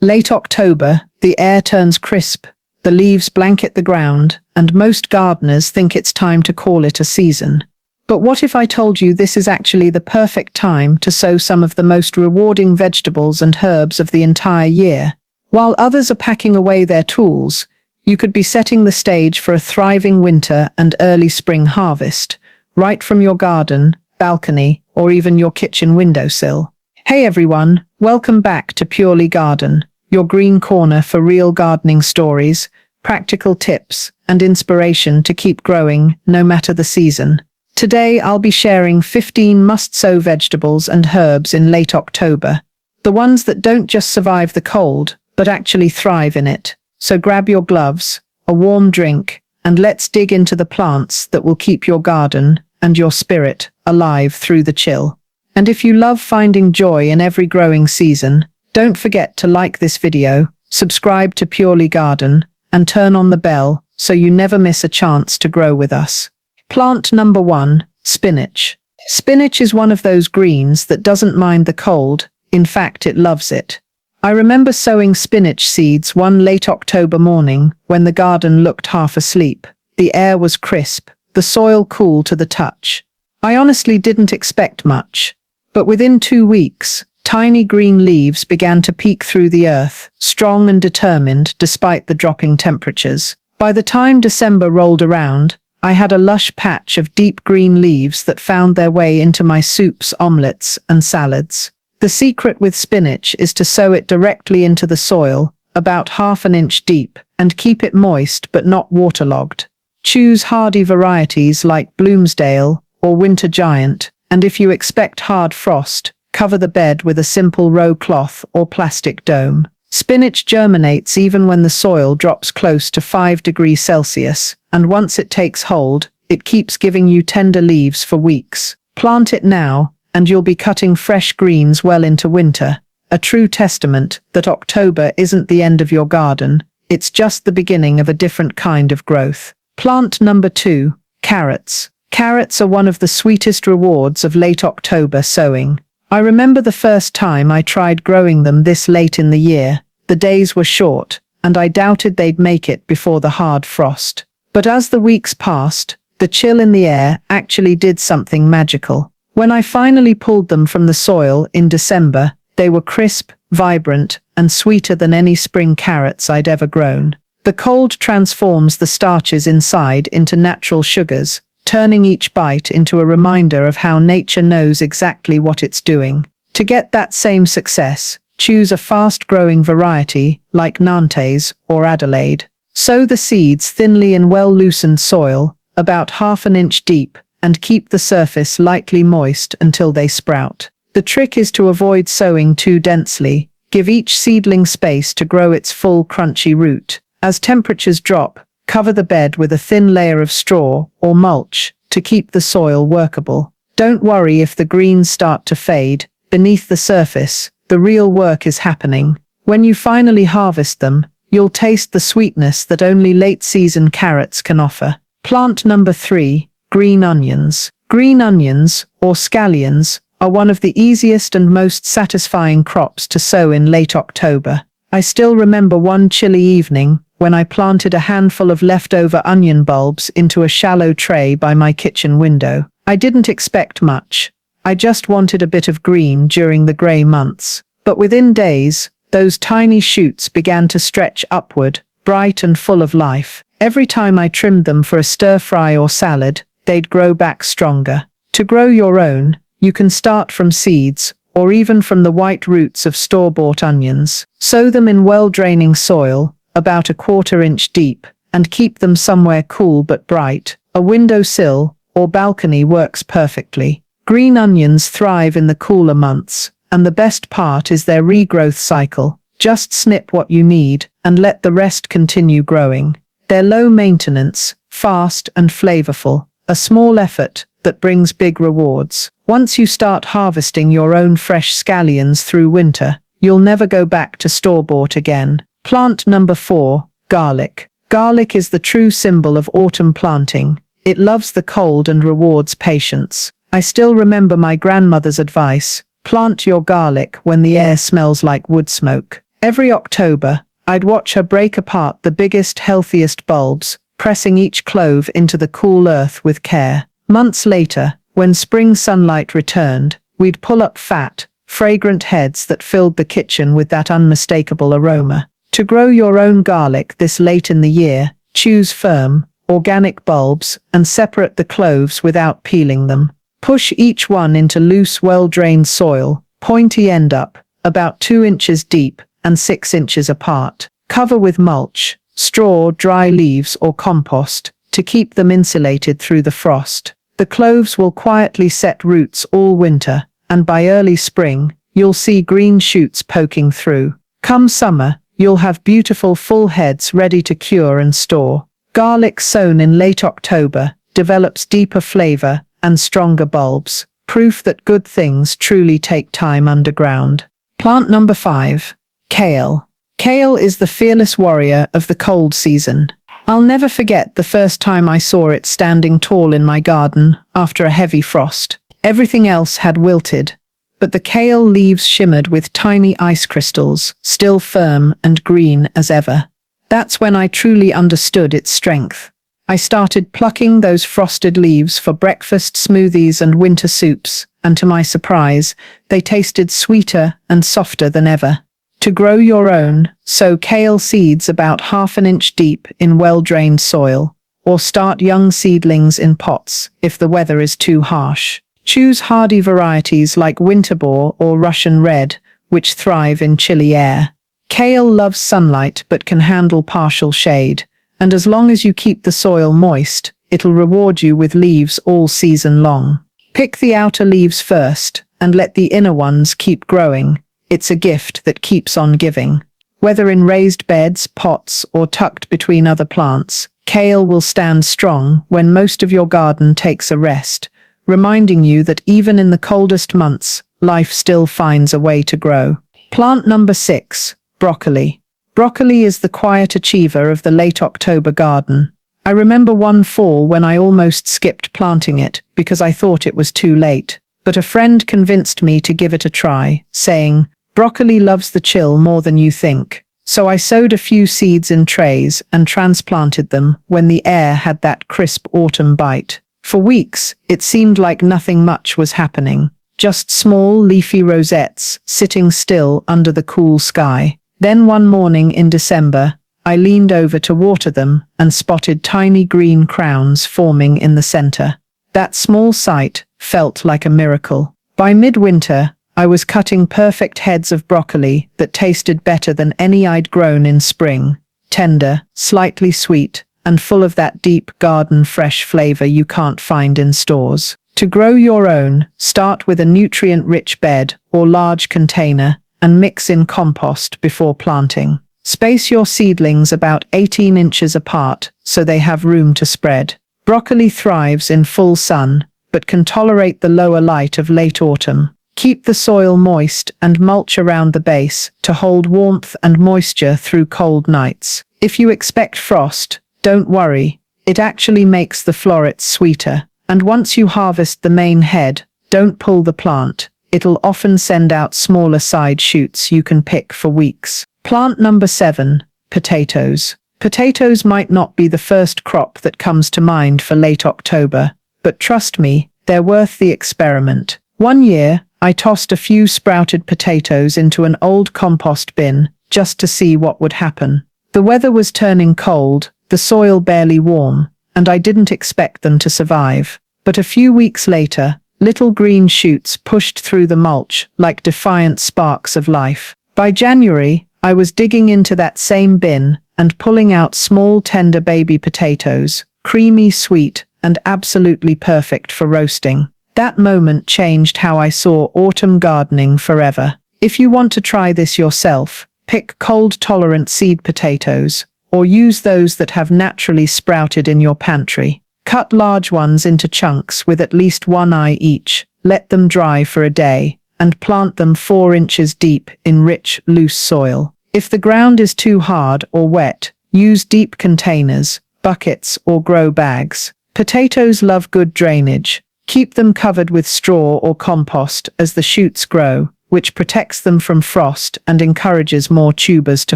Late October, the air turns crisp, the leaves blanket the ground, and most gardeners think it's time to call it a season. But what if I told you this is actually the perfect time to sow some of the most rewarding vegetables and herbs of the entire year? While others are packing away their tools, you could be setting the stage for a thriving winter and early spring harvest, right from your garden, balcony, or even your kitchen windowsill. Hey everyone, welcome back to Purely Garden, your green corner for real gardening stories, practical tips, and inspiration to keep growing no matter the season. Today I'll be sharing 15 must-sow vegetables and herbs in late October, the ones that don't just survive the cold, but actually thrive in it. So grab your gloves, a warm drink, and let's dig into the plants that will keep your garden and your spirit alive through the chill. And if you love finding joy in every growing season, don't forget to like this video, subscribe to Purely Garden, and turn on the bell so you never miss a chance to grow with us. Plant number 1, spinach. Spinach is one of those greens that doesn't mind the cold, in fact it loves it. I remember sowing spinach seeds one late October morning when the garden looked half asleep. The air was crisp, the soil cool to the touch. I honestly didn't expect much, but within 2 weeks, tiny green leaves began to peek through the earth, strong and determined despite the dropping temperatures. By the time December rolled around, I had a lush patch of deep green leaves that found their way into my soups, omelets, and salads. The secret with spinach is to sow it directly into the soil, about ½ an inch deep, and keep it moist but not waterlogged. Choose hardy varieties like Bloomsdale or Winter Giant, and if you expect hard frost, cover the bed with a simple row cloth or plastic dome. Spinach germinates even when the soil drops close to 5 degrees Celsius, and once it takes hold, it keeps giving you tender leaves for weeks. Plant it now, and you'll be cutting fresh greens well into winter, a true testament that October isn't the end of your garden, it's just the beginning of a different kind of growth. Plant number 2, carrots. Carrots are one of the sweetest rewards of late October sowing. I remember the first time I tried growing them this late in the year. The days were short, and I doubted they'd make it before the hard frost. But as the weeks passed, the chill in the air actually did something magical. When I finally pulled them from the soil in December, they were crisp, vibrant, and sweeter than any spring carrots I'd ever grown. The cold transforms the starches inside into natural sugars, turning each bite into a reminder of how nature knows exactly what it's doing. To get that same success, choose a fast-growing variety like Nantes or Adelaide. Sow the seeds thinly in well-loosened soil, about ½ an inch deep, and keep the surface lightly moist until they sprout. The trick is to avoid sowing too densely. Give each seedling space to grow its full crunchy root. As temperatures drop, cover the bed with a thin layer of straw or mulch to keep the soil workable. Don't worry if the greens start to fade. Beneath the surface, the real work is happening. When you finally harvest them, you'll taste the sweetness that only late-season carrots can offer. Plant number 3, green onions. Green onions, or scallions, are one of the easiest and most satisfying crops to sow in late October. I still remember one chilly evening when I planted a handful of leftover onion bulbs into a shallow tray by my kitchen window. I didn't expect much. I just wanted a bit of green during the grey months. But within days, those tiny shoots began to stretch upward, bright and full of life. Every time I trimmed them for a stir-fry or salad, they'd grow back stronger. To grow your own, you can start from seeds, or even from the white roots of store-bought onions. Sow them in well-draining soil, about ½ inch deep, and keep them somewhere cool but bright. A windowsill or balcony works perfectly. Green onions thrive in the cooler months, and the best part is their regrowth cycle. Just snip what you need, and let the rest continue growing. They're low maintenance, fast and flavorful, a small effort that brings big rewards. Once you start harvesting your own fresh scallions through winter, you'll never go back to store-bought again. Plant number 4, garlic. Garlic is the true symbol of autumn planting. It loves the cold and rewards patience. I still remember my grandmother's advice: plant your garlic when the air smells like wood smoke. Every October, I'd watch her break apart the biggest, healthiest bulbs, pressing each clove into the cool earth with care. Months later, when spring sunlight returned, we'd pull up fat, fragrant heads that filled the kitchen with that unmistakable aroma. To grow your own garlic this late in the year, choose firm, organic bulbs and separate the cloves without peeling them. Push each one into loose, well-drained soil, pointy end up, about 2 inches deep and 6 inches apart. Cover with mulch, straw, dry leaves or compost to keep them insulated through the frost. The cloves will quietly set roots all winter, and by early spring, you'll see green shoots poking through. Come summer, you'll have beautiful full heads ready to cure and store. Garlic sown in late October develops deeper flavor and stronger bulbs, proof that good things truly take time underground. Plant number 5. Kale. Kale is the fearless warrior of the cold season. I'll never forget the first time I saw it standing tall in my garden after a heavy frost. Everything else had wilted, but the kale leaves shimmered with tiny ice crystals, still firm and green as ever. That's when I truly understood its strength. I started plucking those frosted leaves for breakfast smoothies and winter soups, and to my surprise, they tasted sweeter and softer than ever. To grow your own, sow kale seeds about 1/2 inch deep in well-drained soil, or start young seedlings in pots if the weather is too harsh. Choose hardy varieties like Winterbor or Russian Red, which thrive in chilly air. Kale loves sunlight but can handle partial shade, and as long as you keep the soil moist, it'll reward you with leaves all season long. Pick the outer leaves first, and let the inner ones keep growing. It's a gift that keeps on giving. Whether in raised beds, pots, or tucked between other plants, kale will stand strong when most of your garden takes a rest, reminding you that even in the coldest months, life still finds a way to grow. Plant number 6. Broccoli. Broccoli is the quiet achiever of the late October garden. I remember one fall when I almost skipped planting it because I thought it was too late, but a friend convinced me to give it a try, saying, "Broccoli loves the chill more than you think." So I sowed a few seeds in trays and transplanted them when the air had that crisp autumn bite. For weeks, it seemed like nothing much was happening, just small leafy rosettes sitting still under the cool sky. Then one morning in December, I leaned over to water them and spotted tiny green crowns forming in the center. That small sight felt like a miracle. By midwinter, I was cutting perfect heads of broccoli that tasted better than any I'd grown in spring. Tender, slightly sweet, and full of that deep garden fresh flavor you can't find in stores. To grow your own, start with a nutrient-rich bed or large container and mix in compost before planting. Space your seedlings about 18 inches apart so they have room to spread. Broccoli thrives in full sun, but can tolerate the lower light of late autumn. Keep the soil moist and mulch around the base to hold warmth and moisture through cold nights. If you expect frost, don't worry, it actually makes the florets sweeter. And once you harvest the main head, don't pull the plant. It'll often send out smaller side shoots you can pick for weeks. Plant number 7, potatoes. Potatoes might not be the first crop that comes to mind for late October, but trust me, they're worth the experiment. One year, I tossed a few sprouted potatoes into an old compost bin just to see what would happen. The weather was turning cold, the soil barely warm, and I didn't expect them to survive. But a few weeks later, little green shoots pushed through the mulch like defiant sparks of life. By January, I was digging into that same bin and pulling out small tender baby potatoes, creamy, sweet, and absolutely perfect for roasting. That moment changed how I saw autumn gardening forever. If you want to try this yourself, pick cold-tolerant seed potatoes, or use those that have naturally sprouted in your pantry. Cut large ones into chunks with at least one eye each, let them dry for a day, and plant them 4 inches deep in rich, loose soil. If the ground is too hard or wet, use deep containers, buckets, or grow bags. Potatoes love good drainage. Keep them covered with straw or compost as the shoots grow, which protects them from frost and encourages more tubers to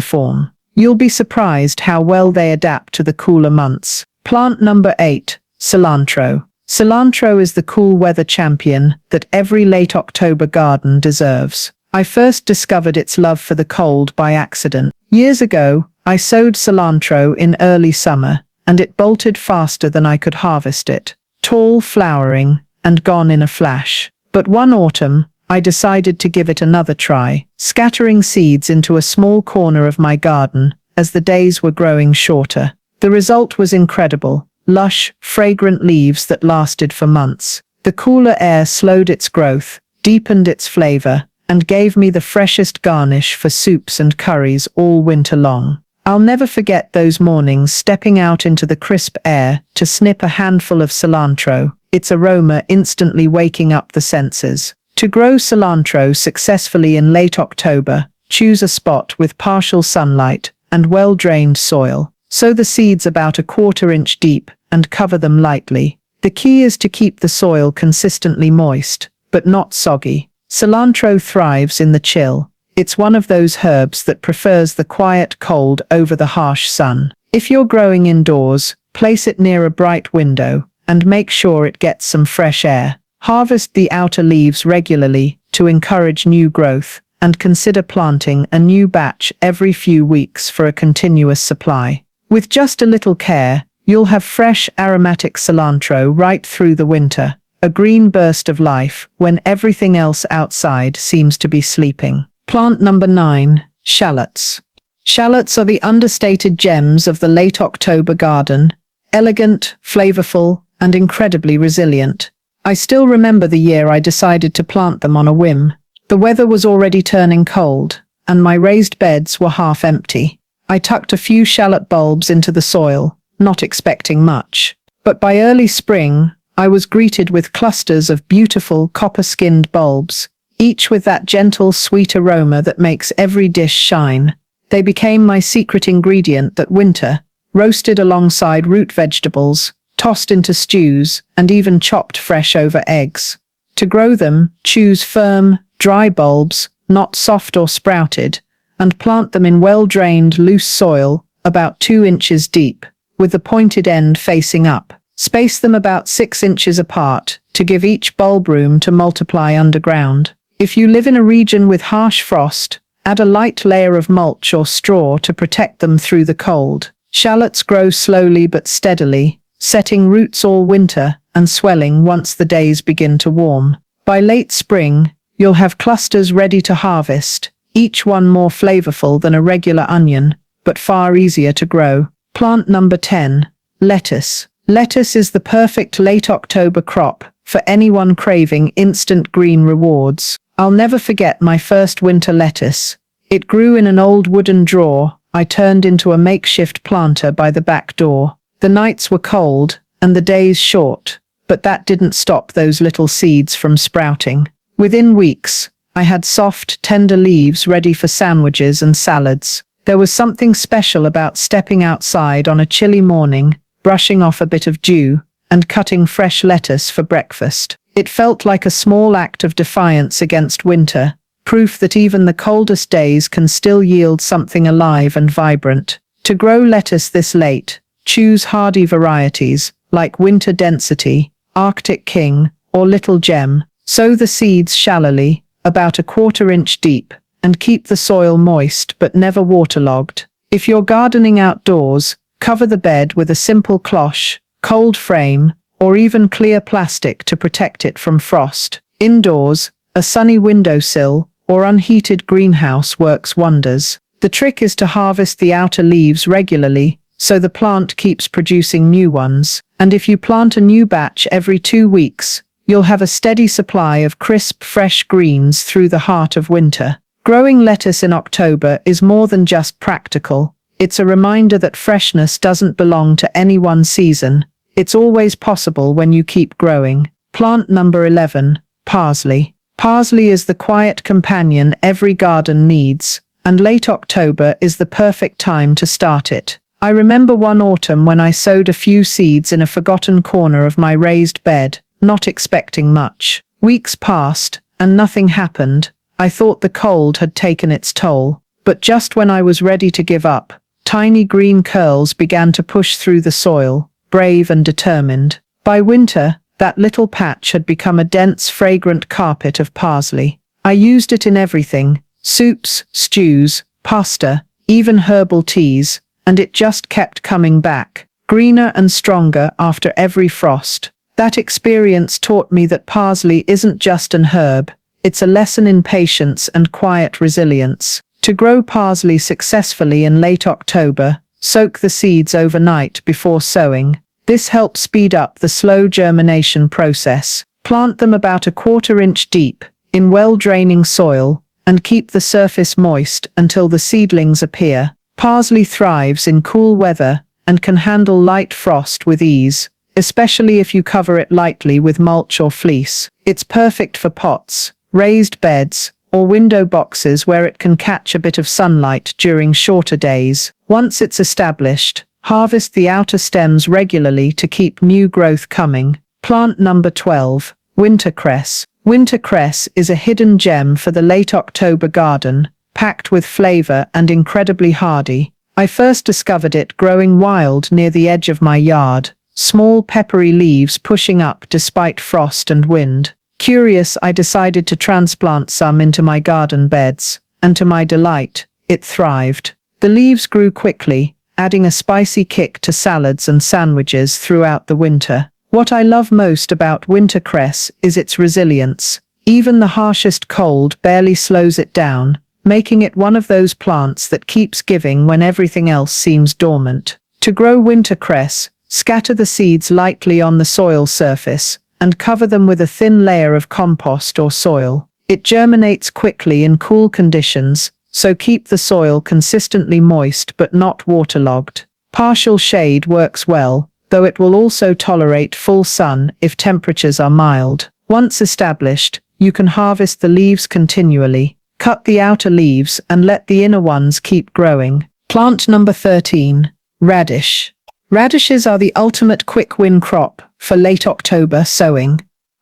form. You'll be surprised how well they adapt to the cooler months. Plant number 8, cilantro. Cilantro is the cool weather champion that every late October garden deserves. I first discovered its love for the cold by accident. Years ago, I sowed cilantro in early summer, and it bolted faster than I could harvest it. Tall, flowering, and gone in a flash. But one autumn, I decided to give it another try, scattering seeds into a small corner of my garden as the days were growing shorter. The result was incredible. Lush, fragrant leaves that lasted for months. The cooler air slowed its growth, deepened its flavor, and gave me the freshest garnish for soups and curries all winter long. I'll never forget those mornings stepping out into the crisp air to snip a handful of cilantro, its aroma instantly waking up the senses. To grow cilantro successfully in late October, choose a spot with partial sunlight and well-drained soil. Sow the seeds about 1/4 inch deep and cover them lightly. The key is to keep the soil consistently moist, but not soggy. Cilantro thrives in the chill. It's one of those herbs that prefers the quiet cold over the harsh sun. If you're growing indoors, place it near a bright window and make sure it gets some fresh air. Harvest the outer leaves regularly to encourage new growth, and consider planting a new batch every few weeks for a continuous supply. With just a little care, you'll have fresh, aromatic cilantro right through the winter, a green burst of life when everything else outside seems to be sleeping. Plant number 9, shallots. Shallots are the understated gems of the late October garden, elegant, flavorful, and incredibly resilient. I still remember the year I decided to plant them on a whim. The weather was already turning cold, and my raised beds were half empty. I tucked a few shallot bulbs into the soil, not expecting much. But by early spring, I was greeted with clusters of beautiful copper-skinned bulbs, each with that gentle, sweet aroma that makes every dish shine. They became my secret ingredient that winter, roasted alongside root vegetables, tossed into stews, and even chopped fresh over eggs. To grow them, choose firm, dry bulbs, not soft or sprouted, and plant them in well-drained, loose soil, about 2 inches deep, with the pointed end facing up. Space them about 6 inches apart to give each bulb room to multiply underground. If you live in a region with harsh frost, add a light layer of mulch or straw to protect them through the cold. Shallots grow slowly but steadily, setting roots all winter and swelling once the days begin to warm. By late spring, you'll have clusters ready to harvest, each one more flavorful than a regular onion, but far easier to grow. Plant number 10, lettuce. Lettuce is the perfect late October crop for anyone craving instant green rewards. I'll never forget my first winter lettuce. It grew in an old wooden drawer I turned into a makeshift planter by the back door. The nights were cold and the days short, but that didn't stop those little seeds from sprouting. Within weeks, I had soft, tender leaves ready for sandwiches and salads. There was something special about stepping outside on a chilly morning, brushing off a bit of dew, and cutting fresh lettuce for breakfast. It felt like a small act of defiance against winter, proof that even the coldest days can still yield something alive and vibrant. To grow lettuce this late, choose hardy varieties like Winter Density, Arctic King, or Little Gem. Sow the seeds shallowly, about 1/4 inch deep, and keep the soil moist but never waterlogged. If you're gardening outdoors, cover the bed with a simple cloche, cold frame, or even clear plastic to protect it from frost. Indoors, a sunny windowsill or unheated greenhouse works wonders. The trick is to harvest the outer leaves regularly so the plant keeps producing new ones. And if you plant a new batch every 2 weeks, you'll have a steady supply of crisp, fresh greens through the heart of winter. Growing lettuce in October is more than just practical. It's a reminder that freshness doesn't belong to any one season. It's always possible when you keep growing. Plant number 11, parsley. Parsley is the quiet companion every garden needs, and late October is the perfect time to start it. I remember one autumn when I sowed a few seeds in a forgotten corner of my raised bed, not expecting much. Weeks passed, and nothing happened, I thought the cold had taken its toll, but just when I was ready to give up, tiny green curls began to push through the soil, brave and determined. By winter, that little patch had become a dense, fragrant carpet of parsley. I used it in everything: soups, stews, pasta, even herbal teas, and it just kept coming back, greener and stronger after every frost. That experience taught me that parsley isn't just an herb, it's a lesson in patience and quiet resilience. To grow parsley successfully in late October, soak the seeds overnight before sowing. This helps speed up the slow germination process. Plant them about a 1/4 inch deep, in well-draining soil, and keep the surface moist until the seedlings appear. Parsley thrives in cool weather and can handle light frost with ease, especially if you cover it lightly with mulch or fleece. It's perfect for pots, raised beds, or window boxes where it can catch a bit of sunlight during shorter days. Once it's established, harvest the outer stems regularly to keep new growth coming. Plant number 12, wintercress. Wintercress is a hidden gem for the late October garden, packed with flavor and incredibly hardy. I first discovered it growing wild near the edge of my yard, small peppery leaves pushing up despite frost and wind. Curious, I decided to transplant some into my garden beds, and to my delight, it thrived. The leaves grew quickly, adding a spicy kick to salads and sandwiches throughout the winter. What I love most about wintercress is its resilience. Even the harshest cold barely slows it down, making it one of those plants that keeps giving when everything else seems dormant. To grow wintercress, scatter the seeds lightly on the soil surface and cover them with a thin layer of compost or soil. It germinates quickly in cool conditions, so keep the soil consistently moist but not waterlogged. Partial shade works well, though it will also tolerate full sun if temperatures are mild. Once established, you can harvest the leaves continually. Cut the outer leaves and let the inner ones keep growing. Plant number 13, radish. Radishes are the ultimate quick win crop for late October sowing.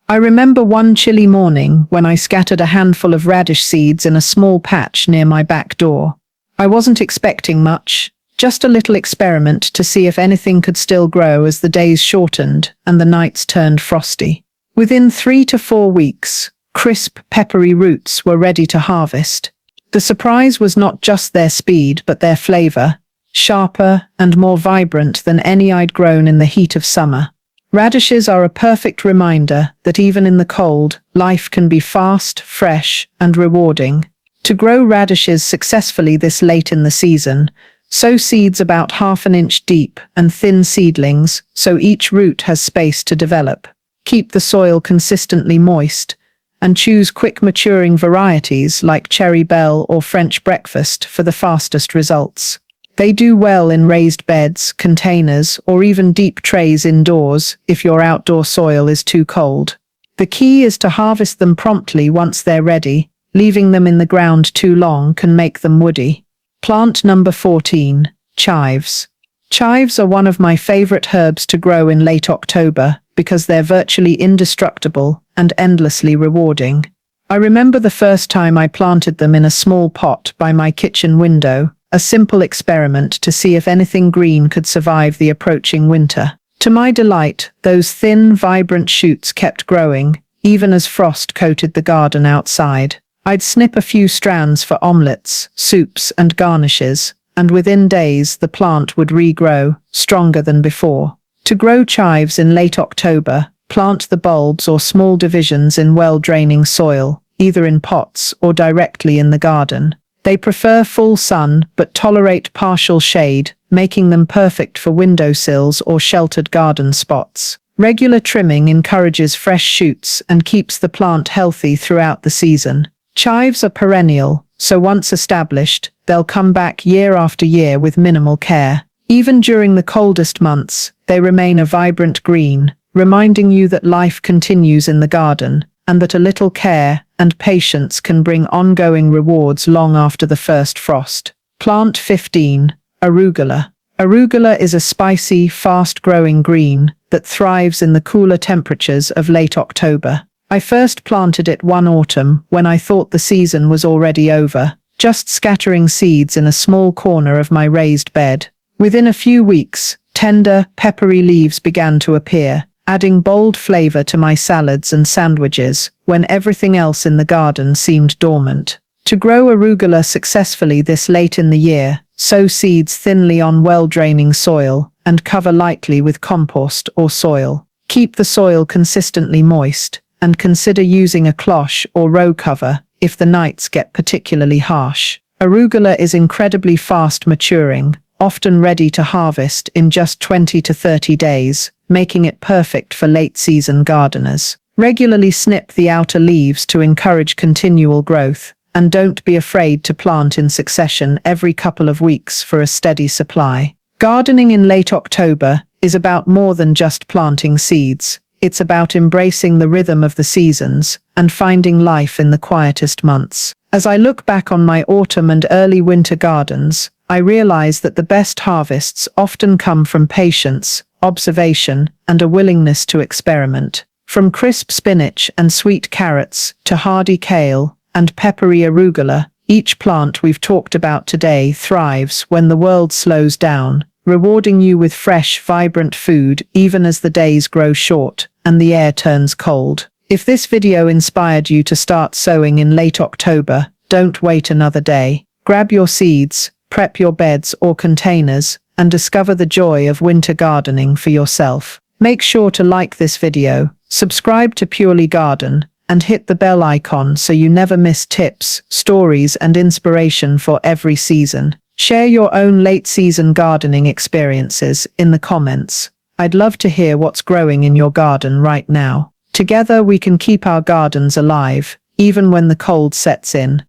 I remember one chilly morning when I scattered a handful of radish seeds in a small patch near my back door. I wasn't expecting much, just a little experiment to see if anything could still grow as the days shortened and the nights turned frosty. Within 3 to 4 weeks, crisp, peppery roots were ready to harvest. The surprise was not just their speed but their flavor, sharper and more vibrant than any I'd grown in the heat of summer. Radishes are a perfect reminder that even in the cold, life can be fast, fresh, and rewarding. To grow radishes successfully this late in the season, sow seeds about 1/2 inch deep and thin seedlings so each root has space to develop. Keep the soil consistently moist, and choose quick-maturing varieties like Cherry Belle or French Breakfast for the fastest results. They do well in raised beds, containers, or even deep trays indoors if your outdoor soil is too cold. The key is to harvest them promptly once they're ready. Leaving them in the ground too long can make them woody. Plant number 14, chives. Chives are one of my favorite herbs to grow in late October because they're virtually indestructible and endlessly rewarding. I remember the first time I planted them in a small pot by my kitchen window, a simple experiment to see if anything green could survive the approaching winter. To my delight, those thin, vibrant shoots kept growing, even as frost coated the garden outside. I'd snip a few strands for omelets, soups, and garnishes, and within days the plant would regrow, stronger than before. To grow chives in late October, plant the bulbs or small divisions in well-draining soil, either in pots or directly in the garden. They prefer full sun but tolerate partial shade, making them perfect for windowsills or sheltered garden spots. Regular trimming encourages fresh shoots and keeps the plant healthy throughout the season. Chives are perennial, so once established, they'll come back year after year with minimal care. Even during the coldest months, they remain a vibrant green, reminding you that life continues in the garden, and that a little care and patience can bring ongoing rewards long after the first frost. Plant 15, arugula. Arugula is a spicy, fast-growing green that thrives in the cooler temperatures of late October. I first planted it one autumn when I thought the season was already over, just scattering seeds in a small corner of my raised bed. Within a few weeks, tender, peppery leaves began to appear, adding bold flavor to my salads and sandwiches when everything else in the garden seemed dormant. To grow arugula successfully this late in the year, sow seeds thinly on well-draining soil and cover lightly with compost or soil. Keep the soil consistently moist and consider using a cloche or row cover if the nights get particularly harsh. Arugula is incredibly fast maturing, often ready to harvest in just 20 to 30 days, making it perfect for late-season gardeners. Regularly snip the outer leaves to encourage continual growth, and don't be afraid to plant in succession every couple of weeks for a steady supply. Gardening in late October is about more than just planting seeds. It's about embracing the rhythm of the seasons and finding life in the quietest months. As I look back on my autumn and early winter gardens, I realize that the best harvests often come from patience, observation, and a willingness to experiment. From crisp spinach and sweet carrots to hardy kale and peppery arugula, each plant we've talked about today thrives when the world slows down, rewarding you with fresh, vibrant food even as the days grow short and the air turns cold. If this video inspired you to start sowing in late October, don't wait another day. Grab your seeds, prep your beds or containers, and discover the joy of winter gardening for yourself. Make sure to like this video, subscribe to Purely Garden, and hit the bell icon so you never miss tips, stories, and inspiration for every season. Share your own late-season gardening experiences in the comments. I'd love to hear what's growing in your garden right now. Together we can keep our gardens alive, even when the cold sets in.